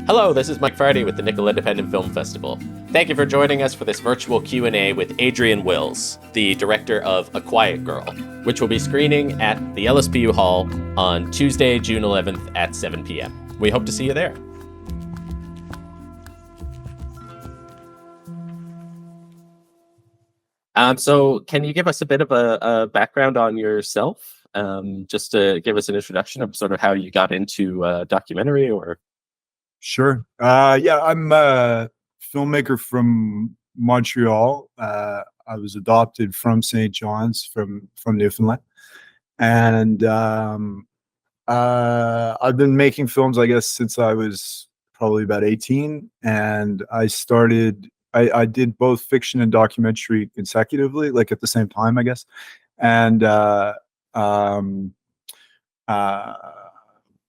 Hello, this is Mike Friday with the Nickel Independent Film Festival. Thank you for joining us for this virtual Q&A with Adrian Wills, the director of A Quiet Girl, which will be screening at the LSPU Hall on Tuesday, June 11th at 7 p.m. We hope to see you there. So can you give us a bit of a background on yourself, just to give us an introduction of sort of how you got into documentary or... Sure. Yeah, I'm a filmmaker from Montreal. I was adopted from St. John's from Newfoundland. And I've been making films, I guess, since I was probably about 18. And I did both fiction and documentary consecutively, like at the same time, I guess. And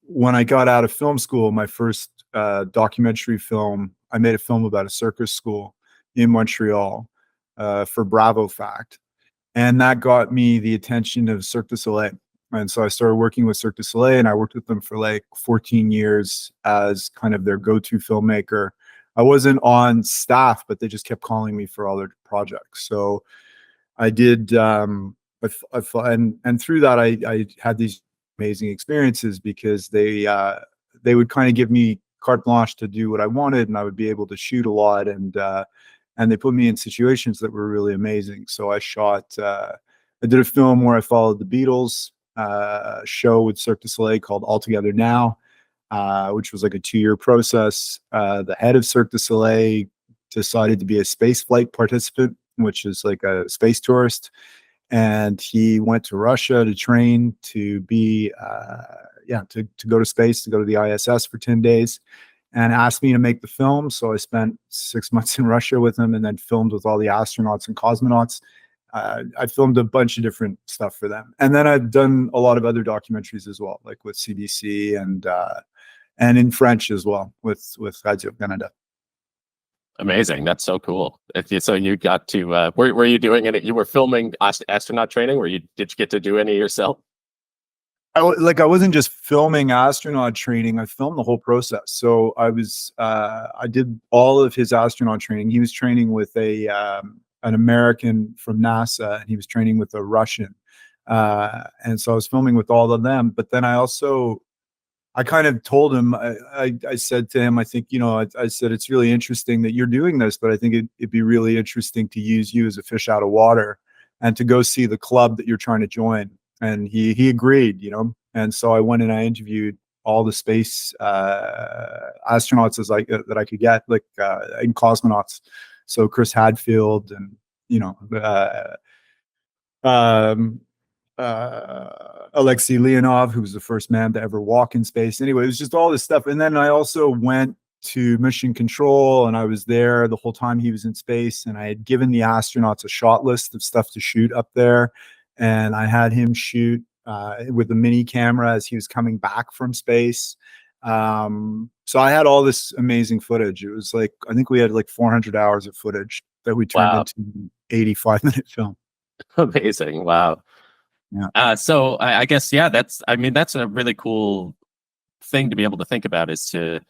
when I got out of film school, my first documentary film, I made a film about a circus school in Montreal for Bravo Fact. And that got me the attention of Cirque du Soleil. And so I started working with Cirque du Soleil, and I worked with them for like 14 years as kind of their go-to filmmaker. I wasn't on staff, but they just kept calling me for all their projects. So I did, and through that, I had these amazing experiences because they would kind of give me carte blanche to do what I wanted, and I would be able to shoot a lot, and they put me in situations that were really amazing. So I did a film where I followed the Beatles, show with Cirque du Soleil called All Together Now, which was like a 2-year process. The head of Cirque du Soleil decided to be a space flight participant, which is like a space tourist. And he went to Russia to train to be, to go to space, to go to the ISS for 10 days, and asked me to make the film. So I spent 6 months in Russia with him, and then filmed with all the astronauts and cosmonauts. I filmed a bunch of different stuff for them. And then I've done a lot of other documentaries as well, like with CBC and in French as well with Radio Canada. Amazing. That's so cool. So you got to, were you doing it? You were filming astronaut training, or did you get to do any yourself? I wasn't just filming astronaut training. I filmed the whole process. So I did all of his astronaut training. He was training with an American from NASA, and he was training with a Russian. And so I was filming with all of them. But then I kind of told him, I said to him, I think, I said, it's really interesting that you're doing this, but I think it'd be really interesting to use you as a fish out of water and to go see the club that you're trying to join. And he agreed, and so I went and I interviewed all the space astronauts that I could get, like and cosmonauts. So Chris Hadfield and Alexei Leonov, who was the first man to ever walk in space. Anyway, it was just all this stuff. And then I also went to Mission Control, and I was there the whole time he was in space. And I had given the astronauts a shot list of stuff to shoot up there. And I had him shoot with a mini camera as he was coming back from space. So I had all this amazing footage. It was like, I think we had like 400 hours of footage that we turned into an 85-minute film. Amazing. Wow. Yeah. So I guess, that's a really cool thing to be able to think about, is to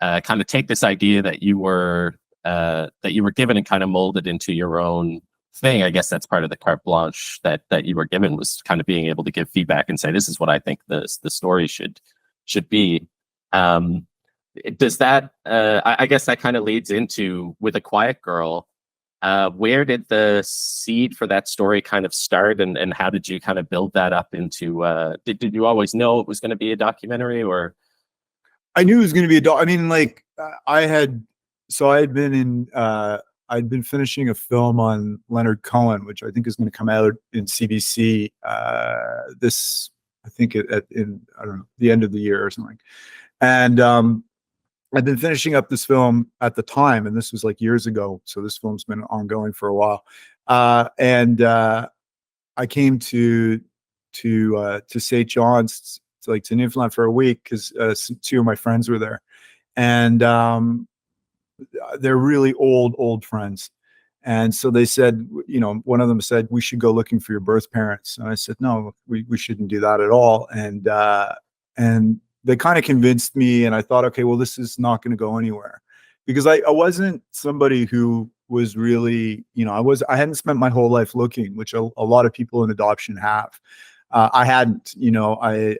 kind of take this idea that you were given and kind of molded into your own thing. I guess that's part of the carte blanche that you were given, was kind of being able to give feedback and say, this is what I think the story should be. Does that, I guess that kind of leads into, with A Quiet Girl, where did the seed for that story kind of start, and how did you kind of build that up into, did you always know it was going to be a documentary, or? I knew it was going to be I'd been finishing a film on Leonard Cohen, which I think is going to come out in CBC I think in I don't know, the end of the year or something. And I'd been finishing up this film at the time, and this was like years ago. So this film's been ongoing for a while. And I came to St. John's, to Newfoundland for a week, because 2 of my friends were there, and they're really old friends. And so they said, one of them said, we should go looking for your birth parents. And I said, no, we shouldn't do that at all. And they kind of convinced me, and I thought, okay, well, this is not going to go anywhere, because I wasn't somebody who was really, I hadn't spent my whole life looking, which a lot of people in adoption have. I hadn't,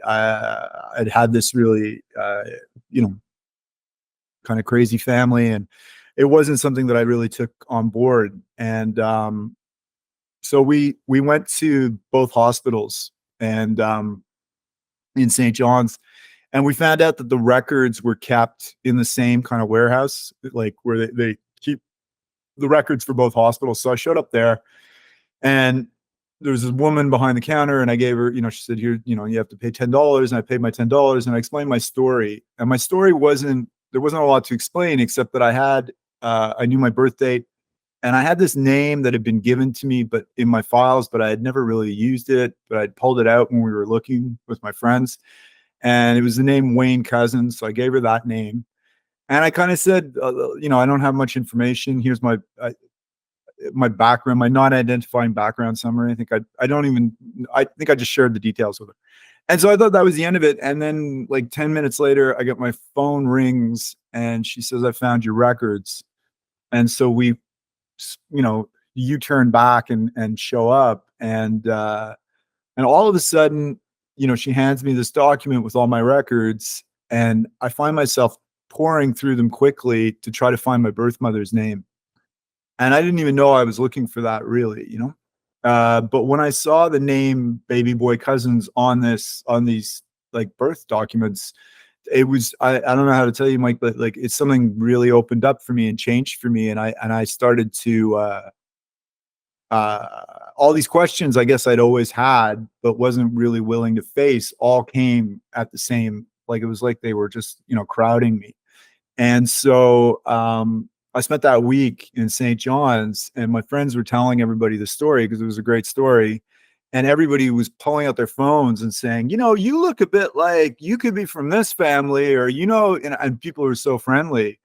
I'd had this really, kind of crazy family, and it wasn't something that I really took on board. And so we went to both hospitals, and in St. John's, and we found out that the records were kept in the same kind of warehouse, like where they keep the records for both hospitals. So I showed up there, and there was this woman behind the counter, and I gave her, she said, here, you have to pay $10. And I paid my $10, and I explained my story. And my story there wasn't a lot to explain, except that I knew my birth date, and I had this name that had been given to me, but in my files, but I had never really used it, but I'd pulled it out when we were looking with my friends, and it was the name Wayne Cousins. So I gave her that name, and I kind of said, I don't have much information. Here's my background, my non-identifying background summary. I think I just shared the details with her. And so I thought that was the end of it. And then like 10 minutes later, I get my phone rings, and she says, I found your records. And so we, you turn back and show up, and all of a sudden, she hands me this document with all my records, and I find myself pouring through them quickly to try to find my birth mother's name. And I didn't even know I was looking for that, really, but when I saw the name Baby Boy Cousins on these like birth documents, it was, I don't know how to tell you, Mike, but like, it's something really opened up for me and changed for me. And I started to, all these questions I guess I'd always had, but wasn't really willing to face, all came at the same, like, it was like they were just, crowding me. And so, I spent that week in St. John's, and my friends were telling everybody the story because it was a great story. And everybody was pulling out their phones and saying, you look a bit like you could be from this family, or, and people were so friendly.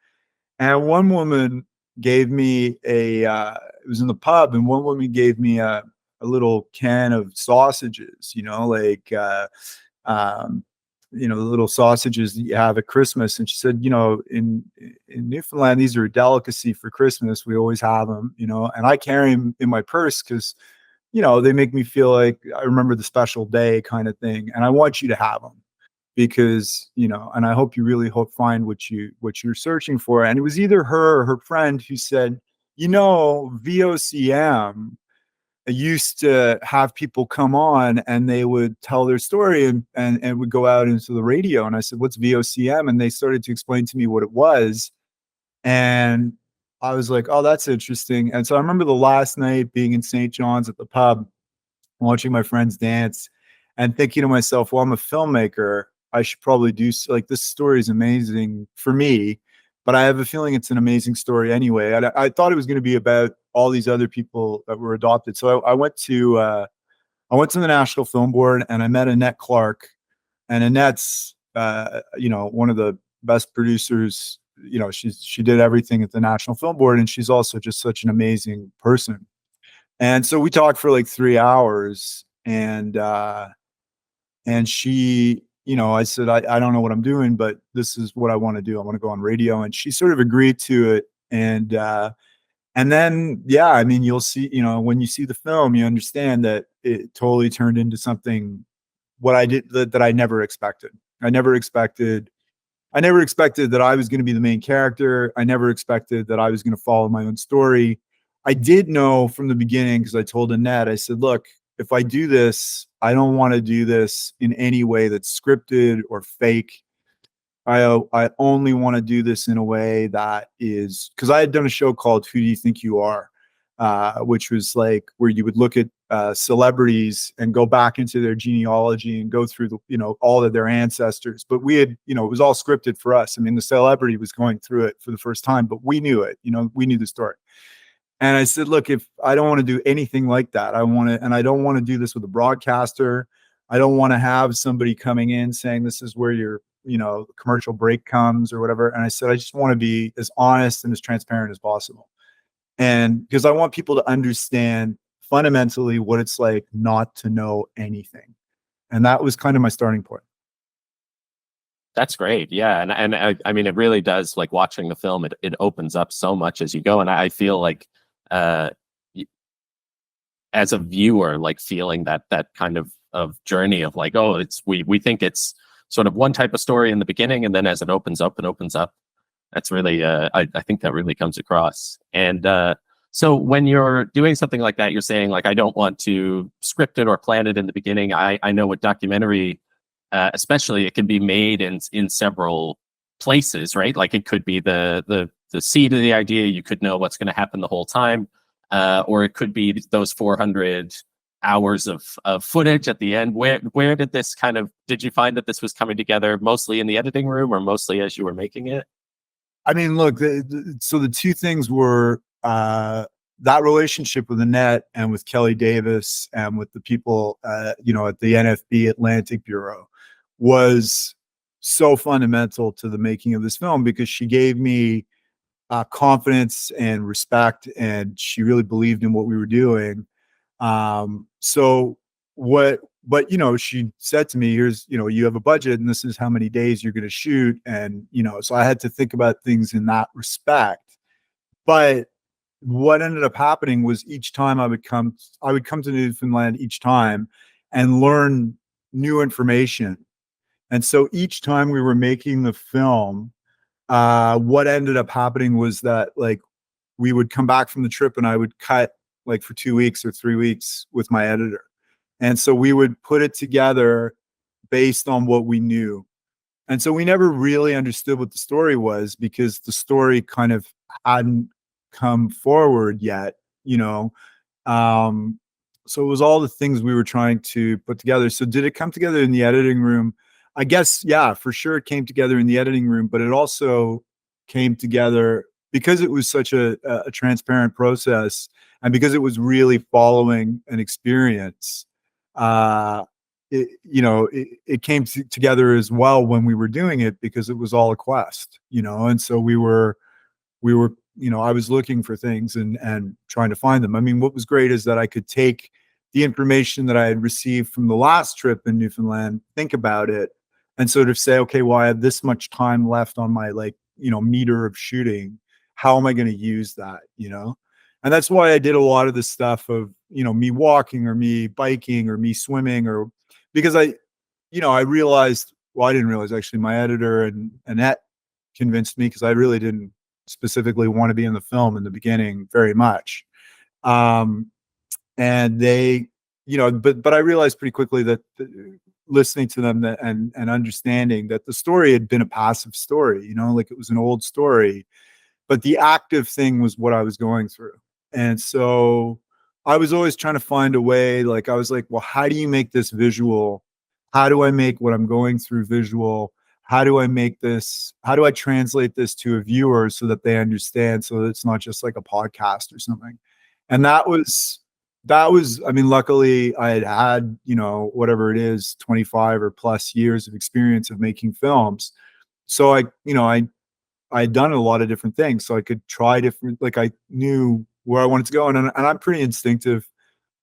And one woman gave me it was in the pub, and one woman gave me a little can of sausages, the little sausages that you have at Christmas. And she said, in Newfoundland, these are a delicacy for Christmas. We always have them, and I carry them in my purse because, they make me feel like I remember the special day kind of thing. And I want you to have them because, and I hope you really find what you're searching for. And it was either her or her friend who said, VOCM used to have people come on, and they would tell their story and would go out into the radio. And I said, what's VOCM? And they started to explain to me what it was. And I was like, oh, that's interesting. And so I remember the last night being in St. John's at the pub, watching my friends dance, and thinking to myself, well, I'm a filmmaker. I should probably do, like, this story is amazing for me, but I have a feeling it's an amazing story anyway. I thought it was going to be about all these other people that were adopted. So I went to the National Film Board, and I met Annette Clark, and Annette's, one of the best producers. She did everything at the National Film Board, and she's also just such an amazing person. And so we talked for like 3 hours, and she, I said, I don't know what I'm doing, but this is what I want to do. I want to go on radio. And she sort of agreed to it. And then, yeah, I mean, you'll see, when you see the film, you understand that it totally turned into something, what I did, that I never expected. I never expected that I was going to be the main character. I never expected that I was going to follow my own story. I did know from the beginning, because I told Annette, I said, look, if I do this, I don't want to do this in any way that's scripted or fake. I only want to do this in a way that is, because I had done a show called Who Do You Think You Are? Which was like where you would look at celebrities and go back into their genealogy and go through all of their ancestors. But we had, it was all scripted for us. I mean, the celebrity was going through it for the first time, but we knew it, we knew the story. And I said, look, if I don't want to do anything like that, and I don't want to do this with a broadcaster. I don't want to have somebody coming in saying this is where your, commercial break comes or whatever. And I said, I just want to be as honest and as transparent as possible. And because I want people to understand fundamentally what it's like not to know anything. And that was kind of my starting point. That's great. Yeah. And I mean, it really does, like watching the film, it opens up so much as you go. And I feel like, uh, as a viewer, like feeling that kind of journey of like, oh, we think it's sort of one type of story in the beginning, and then as it opens up and opens up, that's really I think that really comes across. And so when you're doing something like that, you're saying like, I don't want to script it or plan it in the beginning. I know with documentary, especially, it can be made in several places, right? Like it could be the seed of the idea. You could know what's going to happen the whole time, or it could be those 400 hours of footage at the end. Where did this kind of, did you find that this was coming together mostly in the editing room or mostly as you were making it? I mean, look, so the two things were that relationship with Annette and with Kelly Davis and with the people, at the NFB Atlantic Bureau was so fundamental to the making of this film, because she gave me confidence and respect, and she really believed in what we were doing. So what, but she said to me, here's, you have a budget and this is how many days you're going to shoot. And, so I had to think about things in that respect. But what ended up happening was each time I would come to Newfoundland each time and learn new information. And so each time we were making the film, what ended up happening was that, like, we would come back from the trip and I would cut like for 2 weeks or 3 weeks with my editor. And so we would put it together based on what we knew. And so we never really understood what the story was, because the story kind of hadn't come forward yet, you know. So it was all the things we were trying to put together. So did it come together in the editing room? I guess, yeah, for sure it came together in the editing room, but it also came together because it was such a transparent process, and because it was really following an experience. It came together as well when we were doing it, because it was all a quest, and so we were, I was looking for things and trying to find them. I mean, what was great is that I could take the information that I had received from the last trip in Newfoundland, think about it, and sort of say, okay, well, I have this much time left on my, like, meter of shooting. How am I going to use that? And that's why I did a lot of the stuff of, me walking or me biking or me swimming, or because I realized, well, I didn't realize, actually, my editor and Annette convinced me, because I really didn't specifically want to be in the film in the beginning very much. And they, but I realized pretty quickly that listening to them, and understanding that the story had been a passive story, like it was an old story, but the active thing was what I was going through. And so I was always trying to find a way, like, I was like, well, how do you make this visual? How do I make what I'm going through visual? How do I translate this to a viewer so that they understand, so that it's not just like a podcast or something? And I mean, luckily I had, whatever it is, 25 or plus years of experience of making films. So I had done a lot of different things, so I could try different, like, I knew where I wanted to go. And I'm pretty instinctive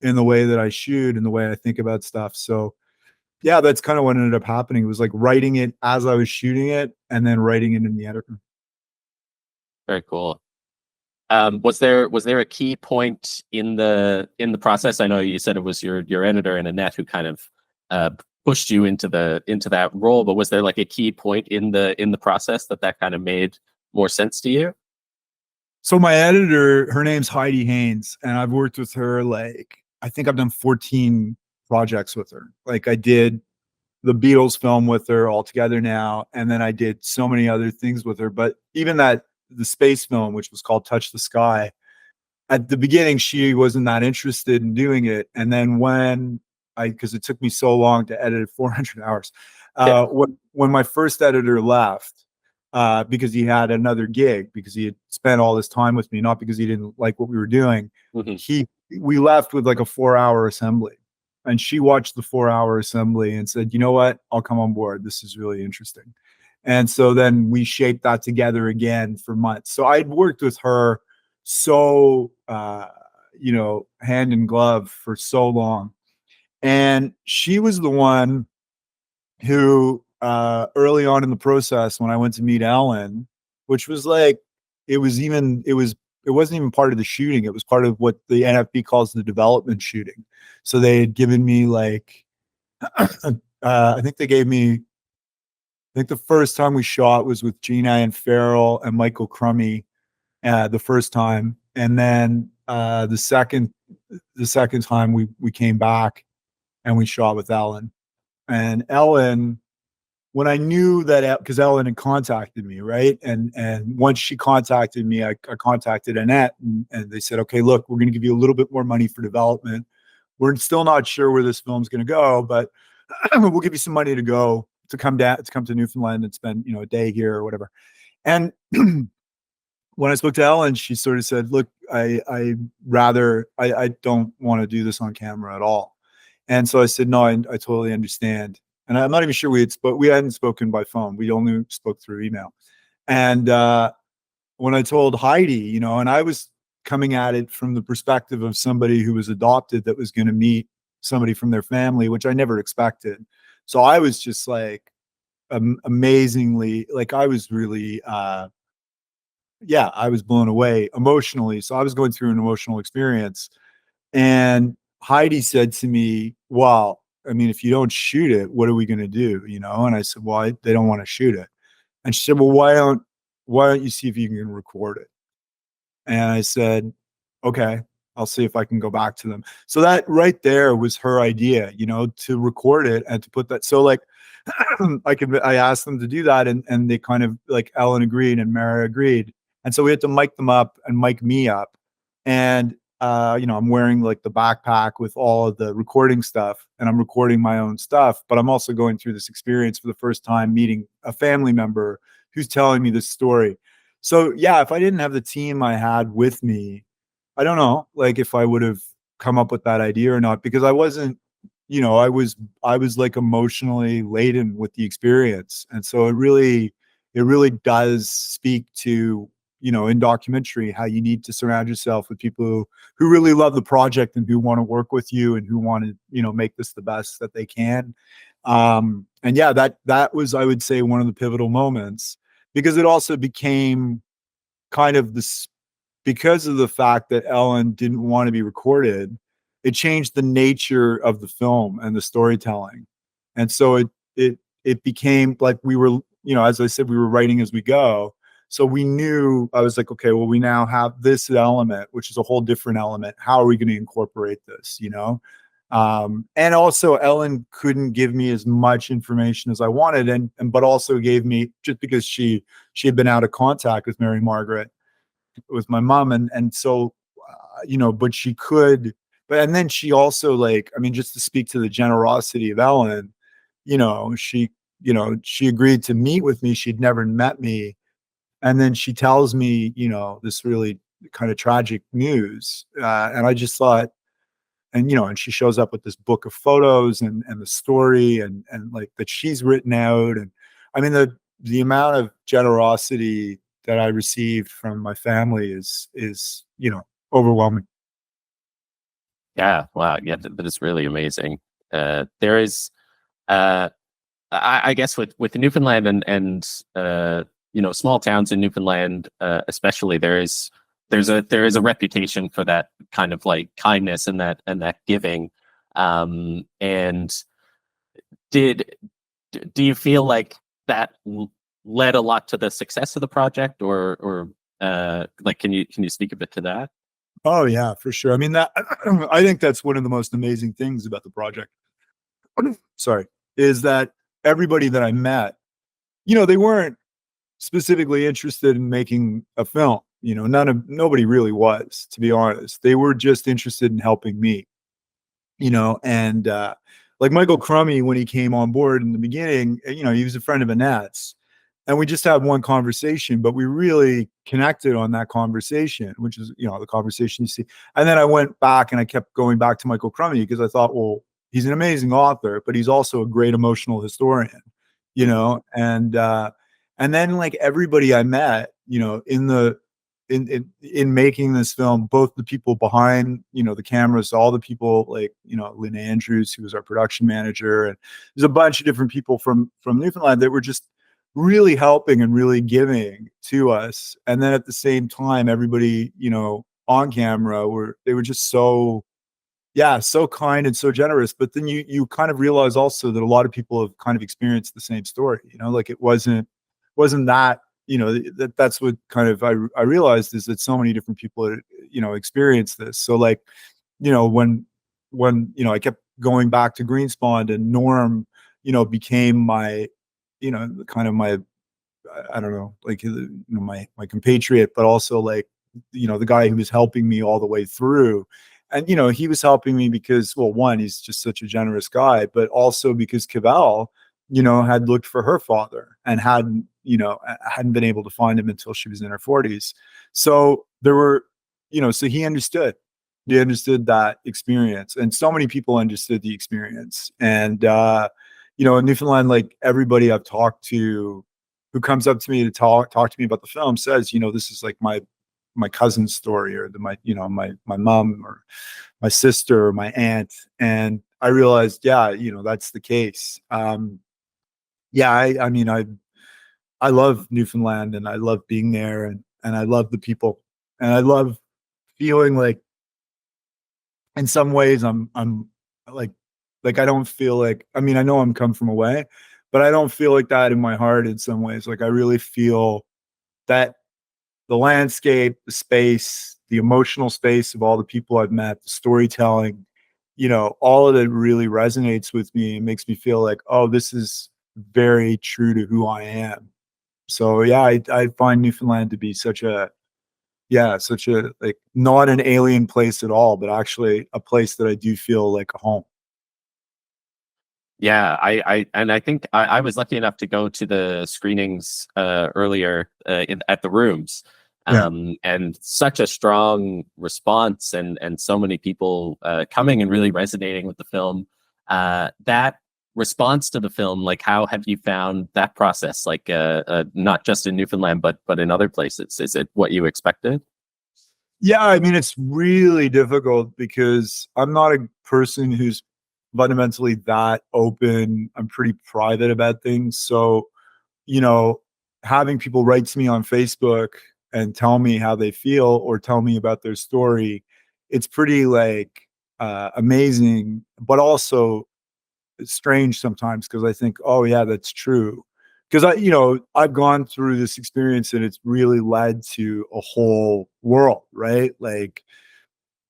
in the way that I shoot and the way I think about stuff. So yeah, that's kind of what ended up happening. It was like writing it as I was shooting it, and then writing it in the editor. Very cool. Was there a key point in the process? I know you said it was your editor and Annette who kind of pushed you into that role, but was there like a key point in the process that kind of made more sense to you? So my editor, her name's Heidi Haynes, and I've worked with her, like, I think I've done 14 projects with her. Like, I did the Beatles film with her altogether now, and then I did so many other things with her. But even the space film, which was called Touch the Sky, at the beginning she wasn't that interested in doing it. And then because it took me so long to edit it, 400 hours, Yeah. when my first editor left, because he had another gig, because he had spent all this time with me, not because he didn't like what we were doing. Mm-hmm. We left with like a 4-hour assembly, and she watched the 4-hour assembly and said, you know what, I'll come on board, this is really interesting. And so then we shaped that together again for months. So I'd worked with her so hand in glove for so long, and she was the one who early on in the process when I went to meet Ellen, which was like, it wasn't even part of the shooting. It was part of what the NFB calls the development shooting. So they had given me like, I think they gave me, I think the first time we shot was with Gina and Farrell and Michael Crummy, the first time. And then the second time we came back and we shot with Ellen. And Ellen, when I knew that, because Ellen had contacted me, right? And once she contacted me, I contacted Annette, and they said, okay, look, we're going to give you a little bit more money for development. We're still not sure where this film's going to go, but we'll give you some money to come to Newfoundland and spend, a day here or whatever. And when I spoke to Ellen, she sort of said, look, I don't want to do this on camera at all. And so I said, no, I totally understand. And I'm not even sure we hadn't spoken by phone. We only spoke through email. And when I told Heidi, and I was coming at it from the perspective of somebody who was adopted that was going to meet somebody from their family, which I never expected. So I was just like amazingly, like I was really, I was blown away emotionally. So I was going through an emotional experience. And Heidi said to me, well, I mean, if you don't shoot it, what are we going to do? And I said, well, they don't want to shoot it. And she said, well, why don't you see if you can record it? And I said, okay, I'll see if I can go back to them. So that right there was her idea, to record it and to put that. So like, I asked them to do that, and they kind of, like, Ellen agreed and Mara agreed. And so we had to mic them up and mic me up. And I'm wearing like the backpack with all of the recording stuff, and I'm recording my own stuff, but I'm also going through this experience for the first time, meeting a family member who's telling me this story. So yeah, if I didn't have the team I had with me, I don't know, like if I would have come up with that idea or not, because I wasn't, I was like emotionally laden with the experience. And so it really does speak to, in documentary, how you need to surround yourself with people who really love the project and who want to work with you and who want to, make this the best that they can. And yeah, that was, I would say, one of the pivotal moments, because it also became kind of this, because of the fact that Ellen didn't want to be recorded, it changed the nature of the film and the storytelling. And so it became like we were, as I said, we were writing as we go. So we knew, I was like, okay, well, we now have this element, which is a whole different element. How are we going to incorporate this, and also Ellen couldn't give me as much information as I wanted. But also gave me, just because she had been out of contact with Mary Margaret, with my mom. And so, but she could, and then she also, like, I mean, just to speak to the generosity of Ellen, she agreed to meet with me. She'd never met me. And then she tells me, this really kind of tragic news. And I just thought, and she shows up with this book of photos and the story and like that she's written out. And I mean, the amount of generosity that I received from my family is, overwhelming. Yeah. Wow. Yeah. That is really amazing. There is, I guess with Newfoundland and small towns in Newfoundland, especially, there's a reputation for that kind of like kindness and that giving. And do you feel like that led a lot to the success of the project, or like, can you speak a bit to that? Oh yeah, for sure. I mean, that I think that's one of the most amazing things about the project. Sorry, is that everybody that I met, they weren't specifically interested in making a film. Nobody really was, to be honest. They were just interested in helping me, and like Michael Crummy, when he came on board in the beginning, he was a friend of Annette's, and we just had one conversation, but we really connected on that conversation, which is, the conversation you see. And then I went back and I kept going back to Michael Crummy, because I thought, well, he's an amazing author, but he's also a great emotional historian, and then, like, everybody I met, in the in making this film, both the people behind, the cameras, all the people like, Lynn Andrews, who was our production manager, and there's a bunch of different people from Newfoundland that were just really helping and really giving to us. And then at the same time, everybody, on camera they were just so, yeah, so kind and so generous. But then you kind of realize also that a lot of people have kind of experienced the same story, like it wasn't that, that's what kind of I realized, is that so many different people, experience this. So like, when I kept going back to Greenspond, and Norm, became my, kind of my, I don't know, like, my compatriot, but also like, the guy who was helping me all the way through. And, he was helping me because, well, one, he's just such a generous guy, but also because Cavell, had looked for her father and hadn't been able to find him until she was in her 40s. So there were, so he understood that experience, and so many people understood the experience. And, in Newfoundland, like everybody I've talked to who comes up to me to talk to me about the film says, this is like my cousin's story, or my mom, or my sister, or my aunt. And I realized, yeah, that's the case. Yeah, I mean, I love Newfoundland, and I love being there, and I love the people, and I love feeling like, in some ways, I'm like I don't feel like, I mean, I know I'm come from away, but I don't feel like that in my heart in some ways. Like I really feel that the landscape, the space, the emotional space of all the people I've met, the storytelling, all of it really resonates with me and makes me feel like, oh, this is very true to who I am. So yeah, I find Newfoundland to be such a like not an alien place at all, but actually a place that I do feel like a home. Yeah, I think I was lucky enough to go to the screenings earlier at the rooms, Yeah. and such a strong response, and so many people coming and really resonating with the film. That response to the film, like how have you found that process? Like not just in Newfoundland, but in other places. Is it what you expected? Yeah, I mean, it's really difficult because I'm not a person who's fundamentally that open. I'm pretty private about things. So, having people write to me on Facebook and tell me how they feel or tell me about their story, it's pretty like amazing, but also strange sometimes, because I think, oh yeah, that's true. Because I've gone through this experience, and it's really led to a whole world, right? Like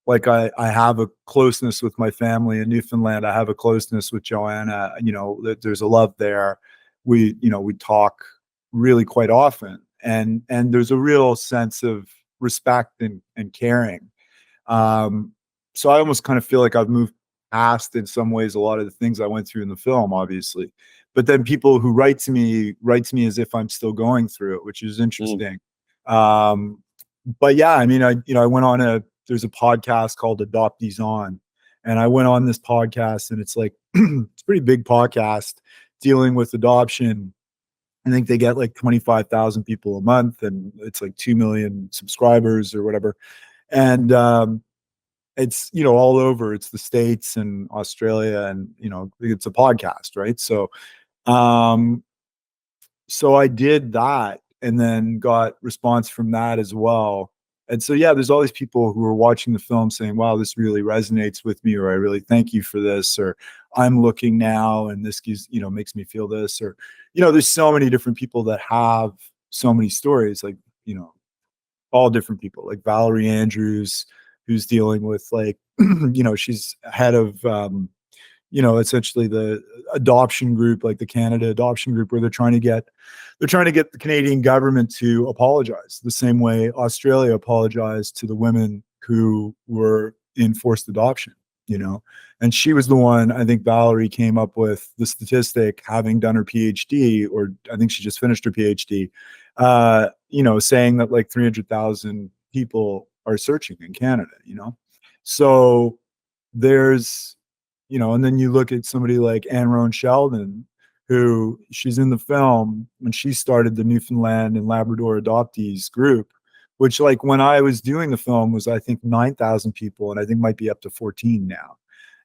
I have a closeness with my family in Newfoundland. I have a closeness with Joanna. There's a love there. We talk really quite often, and there's a real sense of respect and caring. So I almost kind of feel like I've moved past, in some ways, a lot of the things I went through in the film, obviously. But then people who write to me as if I'm still going through it, which is interesting. But yeah, I mean, I went on there's a podcast called Adoptees On, and I went on this podcast, and it's like it's a pretty big podcast dealing with adoption. I think they get like 25,000 people a month, and it's like 2 million subscribers or whatever. And it's all over. It's the States and Australia, and it's a podcast, right? Um so I did that, and then got response from that as well. And so yeah, there's all these people who are watching the film saying, wow, this really resonates with me, or I really thank you for this, or I'm looking now and this gives, makes me feel this, or there's so many different people that have so many stories, like all different people, like Valerie Andrews, who's dealing with like she's head of essentially the adoption group, like the Canada adoption group, where they're trying to get the Canadian government to apologize the same way Australia apologized to the women who were in forced adoption. And she was the one, I think Valerie came up with the statistic, having done her PhD, or I think she just finished her PhD, saying that like 300,000 people are searching in Canada, so there's, and then you look at somebody like Anne Roan Sheldon, who she's in the film when she started the Newfoundland and Labrador adoptees group, which like when I was doing the film was, I think 9,000 people, and I think might be up to 14 now.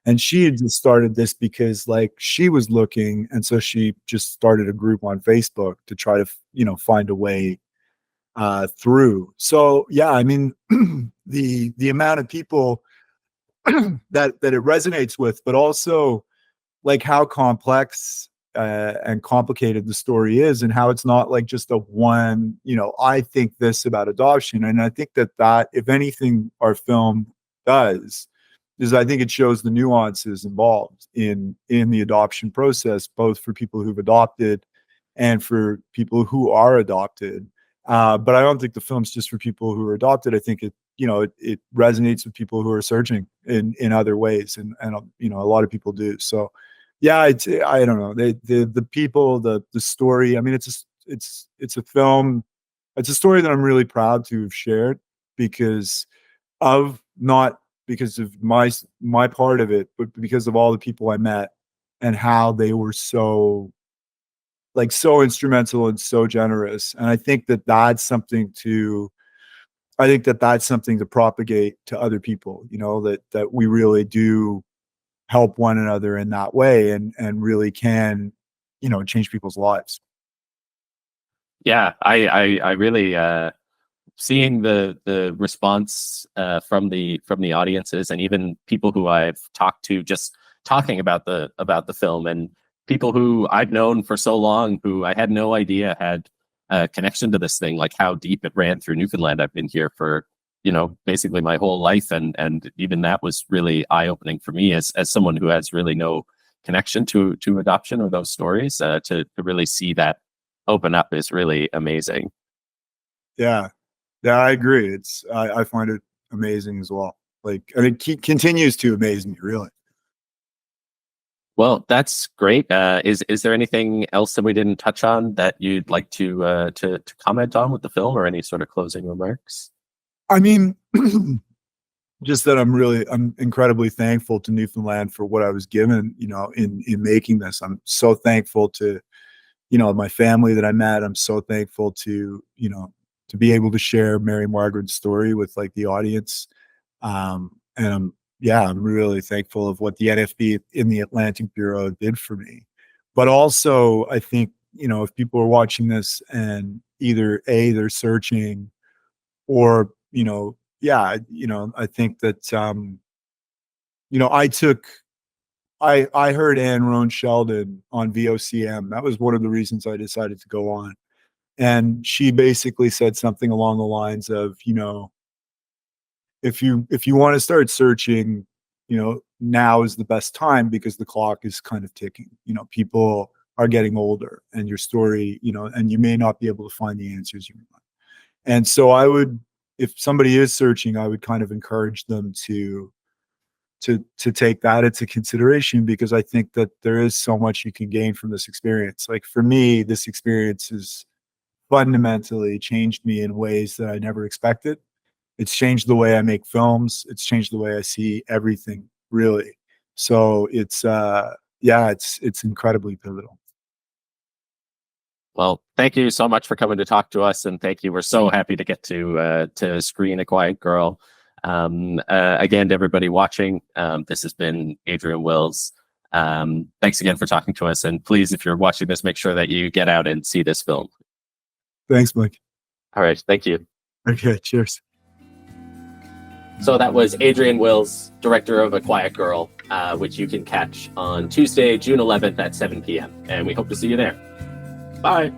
And she had just started this because like she was looking, and so she just started a group on Facebook to try to, you know, find a way through. So yeah, I mean, the amount of people that it resonates with, but also like how complex and complicated the story is, and how it's not like just a one, you know, I think this about adoption. And I think that if anything our film does is, I think it shows the nuances involved in the adoption process, both for people who've adopted and for people who are adopted. But I don't think the film's just for people who are adopted. I think it, you know, it resonates with people who are searching in other ways, and you know, a lot of people do. So yeah, I don't know, the people, the story. I mean, it's a film. It's a story that I'm really proud to have shared, because of, not because of my part of it, but because of all the people I met and how they were so instrumental and so generous. And I think that's something to propagate to other people, you know, that we really do help one another in that way, and really can, you know, change people's lives. Yeah, I really seeing the response from the audiences, and even people who I've talked to, just talking about the film, and people who I've known for so long who I had no idea had a connection to this thing, like how deep it ran through Newfoundland. I've been here for, you know, basically my whole life, and even that was really eye-opening for me as someone who has really no connection to adoption or those stories. To really see that open up is really amazing. Yeah, I agree. I find it amazing as well. Like, and it continues to amaze me, really. Well, that's great. Is there anything else that we didn't touch on that you'd like to comment on with the film, or any sort of closing remarks? I mean, just that I'm incredibly thankful to Newfoundland for what I was given, you know, in making this. I'm so thankful to, you know, my family that I met. I'm so thankful to, you know, to be able to share Mary Margaret's story with like the audience. And I'm really thankful of what the NFB in the Atlantic Bureau did for me. But also, I think, you know, if people are watching this and either they're searching, or, you know, yeah, you know, I think that, you know, I heard Anne Roan Sheldon on VOCM. That was one of the reasons I decided to go on. And she basically said something along the lines of, you know, if you want to start searching, you know, now is the best time, because the clock is kind of ticking. You know, people are getting older, and your story, you know, and you may not be able to find the answers you want. And so I would, if somebody is searching, I would kind of encourage them to take that into consideration, because I think that there is so much you can gain from this experience. Like for me, this experience has fundamentally changed me in ways that I never expected. It's changed the way I make films. It's changed the way I see everything, really. So it's it's incredibly pivotal. Well, thank you so much for coming to talk to us, and thank you. We're so happy to get to screen A Quiet Girl. Again, to everybody watching, this has been Adrian Wills. Thanks again for talking to us, and please, if you're watching this, make sure that you get out and see this film. Thanks, Mike. All right, thank you. Okay, cheers. So that was Adrian Wills, director of A Quiet Girl, which you can catch on Tuesday, June 11th at 7 p.m. And we hope to see you there. Bye.